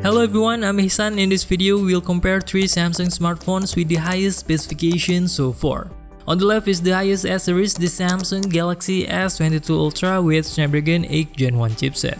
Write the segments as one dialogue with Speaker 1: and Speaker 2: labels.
Speaker 1: Hello everyone, I'm Ihsan. In this video, we'll compare 3 Samsung smartphones with the highest specifications so far. On the left is the highest S series, the Samsung Galaxy S22 Ultra with Snapdragon 8 Gen 1 chipset.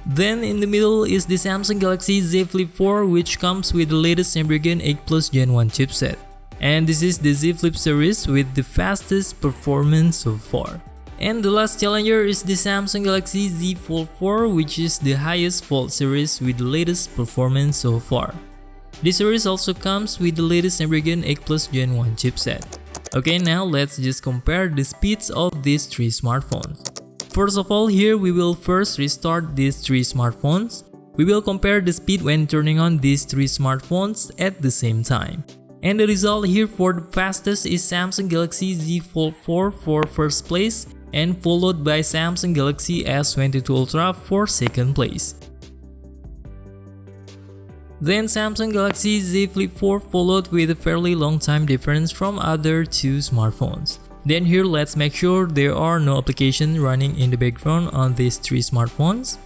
Speaker 1: Then in the middle is the Samsung Galaxy Z Flip4, which comes with the latest Snapdragon 8 Plus Gen 1 chipset. And this is the Z Flip series with the fastest performance so far. And the last challenger is the Samsung Galaxy Z Fold4, which is the highest Fold series with the latest performance so far. This series also comes with the latest Snapdragon 8 Plus Gen 1 chipset. Okay, now let's just compare the speeds of these 3 smartphones. First of all, here we will first restart these 3 smartphones. We will compare the speed when turning on these 3 smartphones at the same time. And the result here for the fastest is Samsung Galaxy Z Fold4 for first place, and followed by Samsung Galaxy S22 Ultra for second place. Then Samsung Galaxy Z Flip4 followed with a fairly long time difference from other 2 smartphones. Then here let's make sure there are no applications running in the background on these 3 smartphones.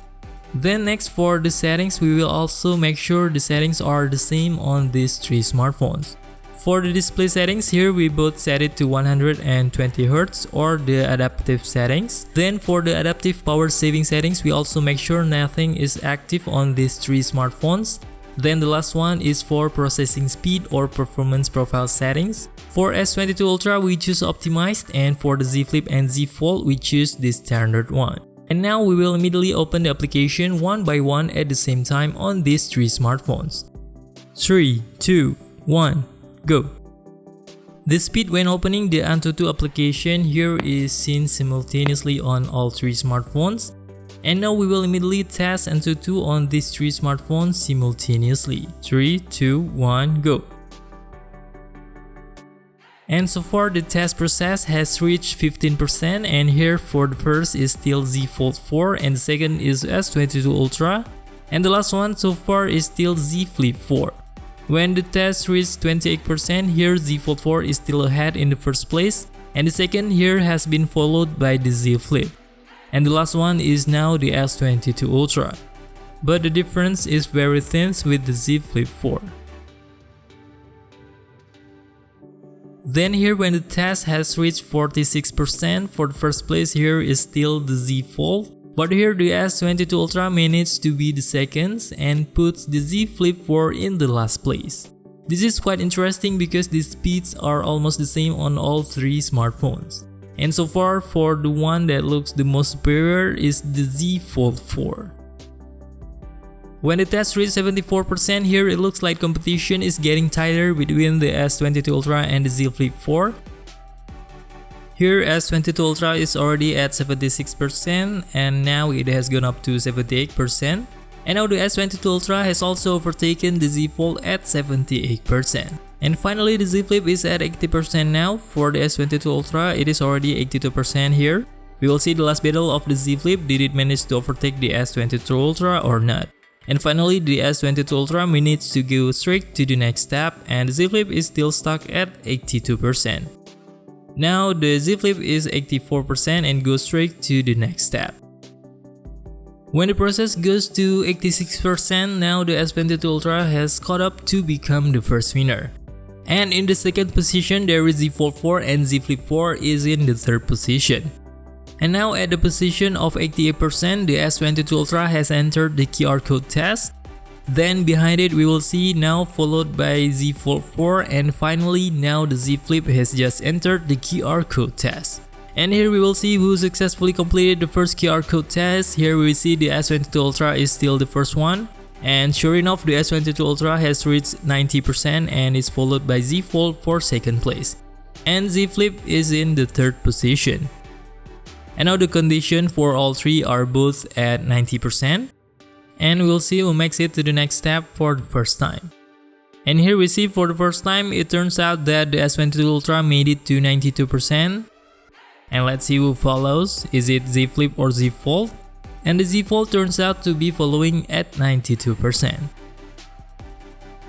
Speaker 1: Then next for the settings, we will also make sure the settings are the same on these 3 smartphones. For the display settings, here we both set it to 120Hz or the adaptive settings. Then for the adaptive power saving settings, we also make sure nothing is active on these 3 smartphones. Then the last one is for processing speed or performance profile settings. For S22 Ultra, we choose optimized, and for the Z Flip and Z Fold, we choose the standard one. And now we will immediately open the application one by one at the same time on these 3 smartphones. 3, 2, 1. Go! The speed when opening the Antutu application here is seen simultaneously on all 3 smartphones. And now we will immediately test Antutu on these 3 smartphones simultaneously. 3, 2, 1, go! And so far the test process has reached 15%, and here for the first is still Z Fold4 and the second is S22 Ultra, and the last one so far is still Z Flip4. When the test reached 28%, here Z Fold4 is still ahead in the first place, and the second here has been followed by the Z Flip. And the last one is now the S22 Ultra. But the difference is very thin with the Z Flip4. Then here when the test has reached 46%, for the first place here is still the Z Fold. But here the S22 Ultra managed to be the second and puts the Z Flip4 in the last place. This is quite interesting because the speeds are almost the same on all 3 smartphones. And so far for the one that looks the most superior is the Z Fold4. When the test reached 74%, here it looks like competition is getting tighter between the S22 Ultra and the Z Flip4. Here S22 Ultra is already at 76% and now it has gone up to 78%. And now the S22 Ultra has also overtaken the Z Fold at 78%. And finally the Z Flip is at 80% now. For the S22 Ultra, it is already 82% here. We will see the last battle of the Z Flip. Did it manage to overtake the S22 Ultra or not? And finally the S22 Ultra managed to go straight to the next step, and the Z Flip is still stuck at 82%. Now the Z Flip is 84% and goes straight to the next step. When the process goes to 86%, now the S22 Ultra has caught up to become the first winner. And in the second position there is Z Fold4, and Z Flip4 is in the third position. And now at the position of 88%, the S22 Ultra has entered the QR code test. Then behind it we will see now followed by Z Fold4, and finally now the Z Flip has just entered the QR code test. And here we will see who successfully completed the first QR code test. Here we see the S22 Ultra is still the first one. And sure enough, the S22 Ultra has reached 90% and is followed by Z Fold for second place. And Z Flip is in the third position. And now the condition for all 3 are both at 90%. And we'll see who makes it to the next step for the first time. And here we see for the first time, it turns out that the S22 Ultra made it to 92%. And let's see who follows. Is it Z Flip or Z Fold? And the Z Fold turns out to be following at 92%.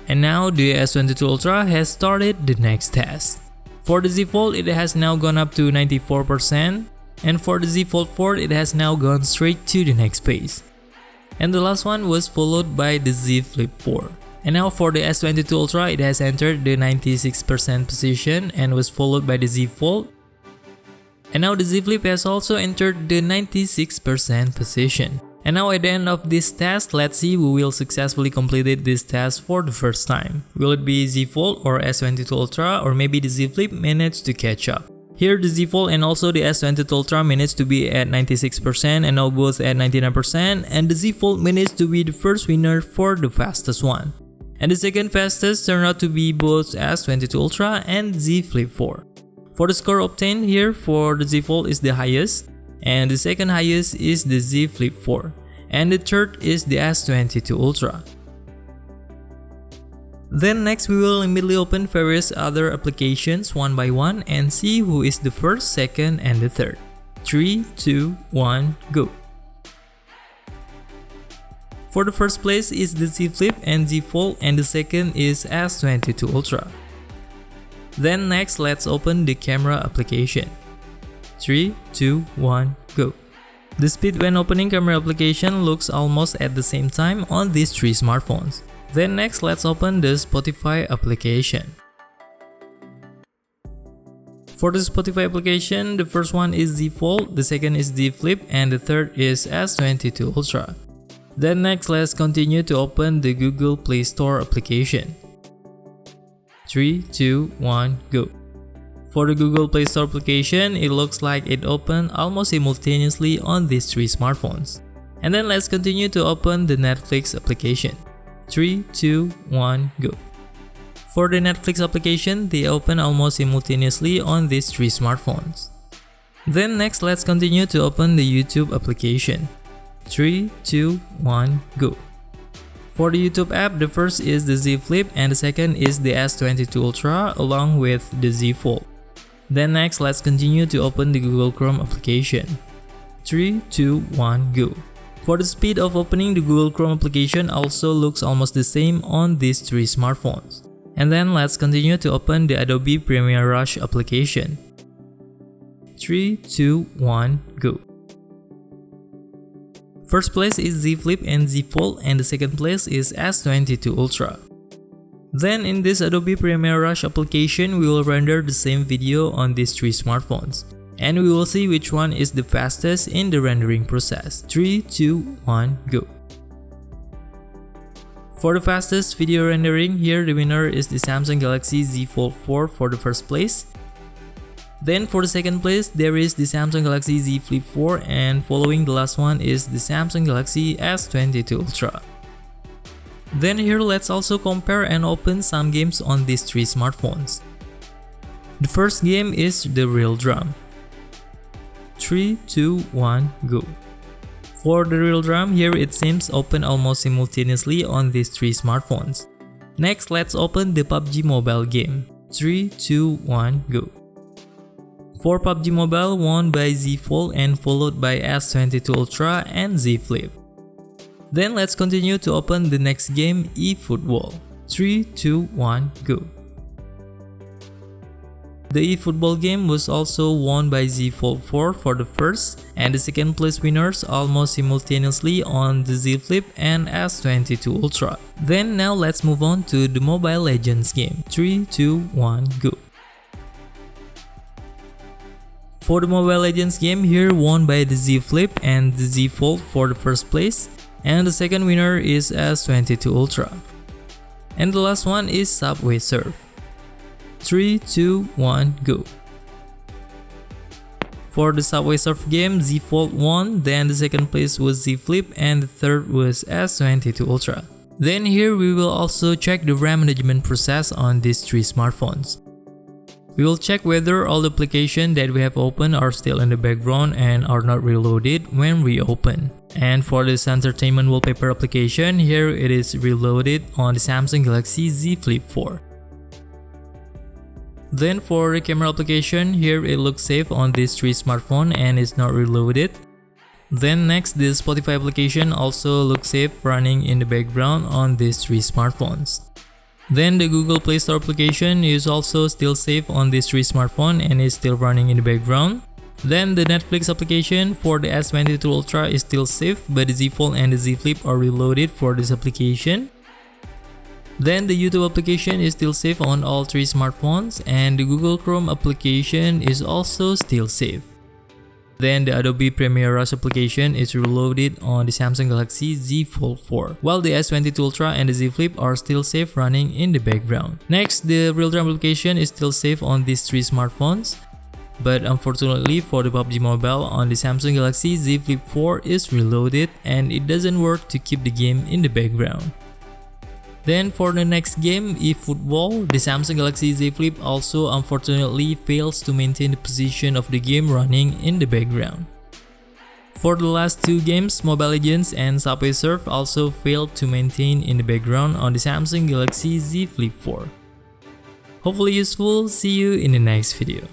Speaker 1: And now the S22 Ultra has started the next test. For the Z Fold, it has now gone up to 94%. And for the Z Fold4, it has now gone straight to the next phase. And the last one was followed by the Z Flip4. And now for the S22 Ultra, it has entered the 96% position and was followed by the Z Fold. And now the Z Flip has also entered the 96% position. And now at the end of this test, let's see who will successfully completed this test for the first time. Will it be Z Fold or S22 Ultra, or maybe the Z Flip managed to catch up? Here the Z Fold and also the S22 Ultra managed to be at 96% and now both at 99%, and the Z Fold managed to be the first winner for the fastest one. And the second fastest turned out to be both S22 Ultra and Z Flip4. For the score obtained here for the Z Fold is the highest, and the second highest is the Z Flip4, and the third is the S22 Ultra. Then next we will immediately open various other applications one by one and see who is the first, second, and the third. 3, 2, 1, go! For the first place is the Z Flip and Z Fold, and the second is S22 Ultra. Then next, let's open the camera application. 3, 2, 1, go! The speed when opening camera application looks almost at the same time on these three smartphones. Then next, let's open the Spotify application. For the Spotify application, the first one is Z Fold, the second is Z Flip, and the third is S22 Ultra. Then next, let's continue to open the Google Play Store application. 3, 2, 1, go! For the Google Play Store application, it looks like it opened almost simultaneously on these three smartphones. And then let's continue to open the Netflix application. 3, 2, 1, go! For the Netflix application, they open almost simultaneously on these three smartphones. Then next, let's continue to open the YouTube application. 3, 2, 1, go! For the YouTube app, the first is the Z Flip and the second is the S22 Ultra along with the Z Fold. Then next, let's continue to open the Google Chrome application. 3, 2, 1, go! For the speed of opening the Google Chrome application also looks almost the same on these three smartphones. And then let's continue to open the Adobe Premiere Rush application. 3, 2, 1, go! First place is Z Flip and Z Fold, and the second place is S22 Ultra. Then in this Adobe Premiere Rush application, we will render the same video on these three smartphones, and we will see which one is the fastest in the rendering process. 3, 2, 1, go! For the fastest video rendering, here the winner is the Samsung Galaxy Z Fold4 for the first place. Then for the second place, there is the Samsung Galaxy Z Flip4, and following the last one is the Samsung Galaxy S22 Ultra. Then here let's also compare and open some games on these three smartphones. The first game is the Real Drum. 3, 2, 1, go! For the Real Drum, here it seems open almost simultaneously on these three smartphones. Next, let's open the PUBG Mobile game. 3, 2, 1, go! For PUBG Mobile, won by Z Fold and followed by S22 Ultra and Z Flip. Then let's continue to open the next game, eFootball. 3, 2, 1, go! The eFootball game was also won by Z Fold4 for the first and the second place winners almost simultaneously on the Z Flip and S22 Ultra. Then now let's move on to the Mobile Legends game. 3, 2, 1, go! For the Mobile Legends game, here won by the Z Flip and the Z Fold for the first place, and the second winner is S22 Ultra. And the last one is Subway Surf. 3, 2, 1, go! For the Subway Surf game, Z Fold won, then the second place was Z Flip, and the third was S22 Ultra. Then here we will also check the RAM management process on these three smartphones. We will check whether all the applications that we have opened are still in the background and are not reloaded when we open. And for this entertainment wallpaper application, here it is reloaded on the Samsung Galaxy Z Flip4. Then for the camera application, here it looks safe on these three smartphones and is not reloaded. Then next, the Spotify application also looks safe running in the background on these three smartphones. Then the Google Play Store application is also still safe on these three smartphones and is still running in the background. Then the Netflix application for the S22 Ultra is still safe, but the Z Fold and the Z Flip are reloaded for this application. Then the YouTube application is still safe on all three smartphones, and the Google Chrome application is also still safe. Then the Adobe Premiere Rush application is reloaded on the Samsung Galaxy Z Fold4, while the S22 Ultra and the Z Flip are still safe running in the background. Next, the real-time application is still safe on these three smartphones, but unfortunately for the PUBG Mobile on the Samsung Galaxy Z Flip4 is reloaded and it doesn't work to keep the game in the background. Then for the next game, eFootball, the Samsung Galaxy Z Flip also unfortunately fails to maintain the position of the game running in the background. For the last two games, Mobile Legends and Subway Surf also failed to maintain in the background on the Samsung Galaxy Z Flip4. Hopefully useful, see you in the next video.